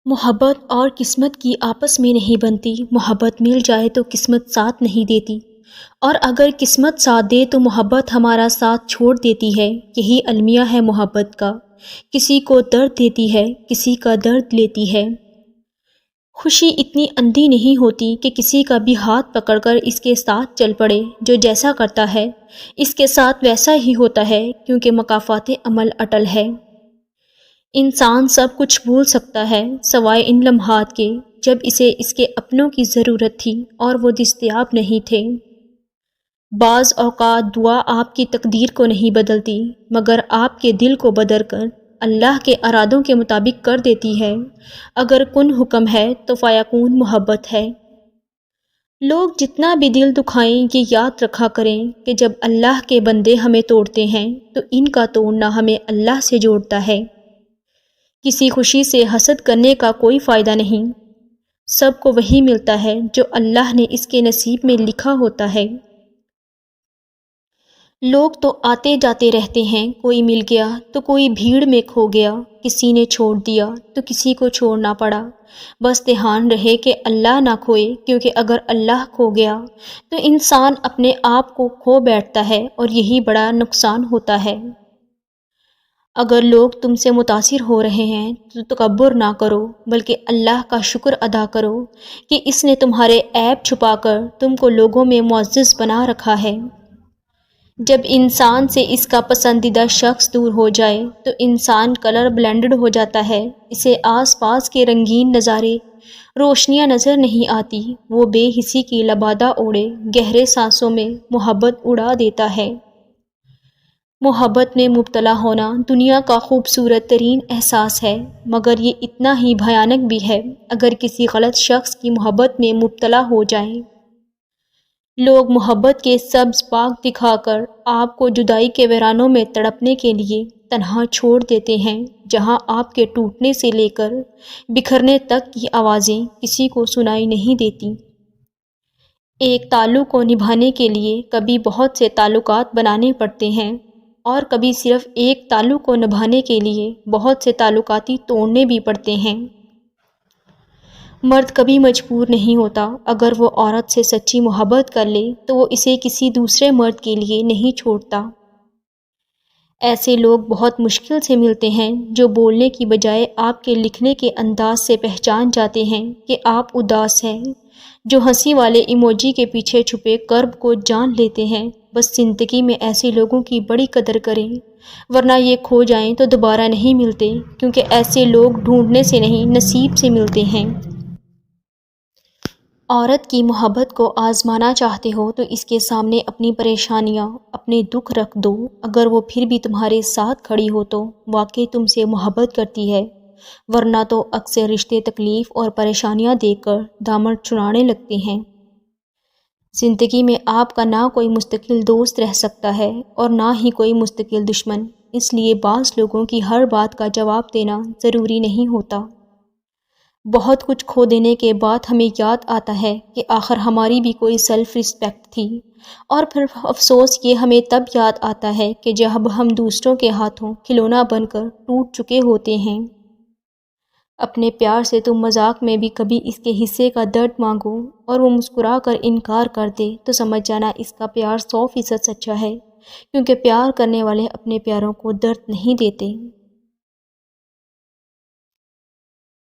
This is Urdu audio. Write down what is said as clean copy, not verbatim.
محبت اور قسمت کی آپس میں نہیں بنتی، محبت مل جائے تو قسمت ساتھ نہیں دیتی، اور اگر قسمت ساتھ دے تو محبت ہمارا ساتھ چھوڑ دیتی ہے۔ یہی المیہ ہے محبت کا، کسی کو درد دیتی ہے، کسی کا درد لیتی ہے۔ خوشی اتنی اندھی نہیں ہوتی کہ کسی کا بھی ہاتھ پکڑ کر اس کے ساتھ چل پڑے، جو جیسا کرتا ہے اس کے ساتھ ویسا ہی ہوتا ہے، کیونکہ مکافات عمل اٹل ہے۔ انسان سب کچھ بھول سکتا ہے سوائے ان لمحات کے جب اسے اس کے اپنوں کی ضرورت تھی اور وہ دستیاب نہیں تھے۔ بعض اوقات دعا آپ کی تقدیر کو نہیں بدلتی، مگر آپ کے دل کو بدل کر اللہ کے ارادوں کے مطابق کر دیتی ہے۔ اگر کن حکم ہے تو فیکون محبت ہے۔ لوگ جتنا بھی دل دکھائیں یہ یاد رکھا کریں کہ جب اللہ کے بندے ہمیں توڑتے ہیں تو ان کا توڑنا ہمیں اللہ سے جوڑتا ہے۔ کسی خوشی سے حسد کرنے کا کوئی فائدہ نہیں، سب کو وہی ملتا ہے جو اللہ نے اس کے نصیب میں لکھا ہوتا ہے۔ لوگ تو آتے جاتے رہتے ہیں، کوئی مل گیا تو کوئی بھیڑ میں کھو گیا، کسی نے چھوڑ دیا تو کسی کو چھوڑنا پڑا۔ بس دھیان رہے کہ اللہ نہ کھوئے، کیونکہ اگر اللہ کھو گیا تو انسان اپنے آپ کو کھو بیٹھتا ہے اور یہی بڑا نقصان ہوتا ہے۔ اگر لوگ تم سے متاثر ہو رہے ہیں تو تکبر نہ کرو، بلکہ اللہ کا شکر ادا کرو کہ اس نے تمہارے عیب چھپا کر تم کو لوگوں میں معزز بنا رکھا ہے۔ جب انسان سے اس کا پسندیدہ شخص دور ہو جائے تو انسان کلر بلینڈڈ ہو جاتا ہے، اسے آس پاس کے رنگین نظارے، روشنیاں نظر نہیں آتی، وہ بے حسی کی لبادہ اوڑھے گہرے سانسوں میں محبت اڑا دیتا ہے۔ محبت میں مبتلا ہونا دنیا کا خوبصورت ترین احساس ہے، مگر یہ اتنا ہی بھیانک بھی ہے اگر کسی غلط شخص کی محبت میں مبتلا ہو جائیں۔ لوگ محبت کے سبز باغ دکھا کر آپ کو جدائی کے ویرانوں میں تڑپنے کے لیے تنہا چھوڑ دیتے ہیں، جہاں آپ کے ٹوٹنے سے لے کر بکھرنے تک کی آوازیں کسی کو سنائی نہیں دیتی۔ ایک تعلق کو نبھانے کے لیے کبھی بہت سے تعلقات بنانے پڑتے ہیں، اور کبھی صرف ایک تعلق کو نبھانے کے لیے بہت سے تعلقاتی توڑنے بھی پڑتے ہیں۔ مرد کبھی مجبور نہیں ہوتا، اگر وہ عورت سے سچی محبت کر لے تو وہ اسے کسی دوسرے مرد کے لیے نہیں چھوڑتا۔ ایسے لوگ بہت مشکل سے ملتے ہیں جو بولنے کی بجائے آپ کے لکھنے کے انداز سے پہچان جاتے ہیں کہ آپ اداس ہیں، جو ہنسی والے ایموجی کے پیچھے چھپے کرب کو جان لیتے ہیں۔ بس زندگی میں ایسے لوگوں کی بڑی قدر کریں، ورنہ یہ کھو جائیں تو دوبارہ نہیں ملتے، کیونکہ ایسے لوگ ڈھونڈنے سے نہیں نصیب سے ملتے ہیں۔ عورت کی محبت کو آزمانا چاہتے ہو تو اس کے سامنے اپنی پریشانیاں، اپنے دکھ رکھ دو، اگر وہ پھر بھی تمہارے ساتھ کھڑی ہو تو واقعی تم سے محبت کرتی ہے، ورنہ تو اکثر رشتے تکلیف اور پریشانیاں دے کر دامن چھڑانے لگتے ہیں۔ زندگی میں آپ کا نہ کوئی مستقل دوست رہ سکتا ہے اور نہ ہی کوئی مستقل دشمن، اس لیے بعض لوگوں کی ہر بات کا جواب دینا ضروری نہیں ہوتا۔ بہت کچھ کھو دینے کے بعد ہمیں یاد آتا ہے کہ آخر ہماری بھی کوئی سیلف رسپیکٹ تھی، اور پھر افسوس یہ ہمیں تب یاد آتا ہے کہ جب ہم دوسروں کے ہاتھوں کھلونا بن کر ٹوٹ چکے ہوتے ہیں۔ اپنے پیار سے تم مذاق میں بھی کبھی اس کے حصے کا درد مانگو اور وہ مسکرا کر انکار کر دے تو سمجھ جانا اس کا پیار 100% سچا ہے، کیونکہ پیار کرنے والے اپنے پیاروں کو درد نہیں دیتے۔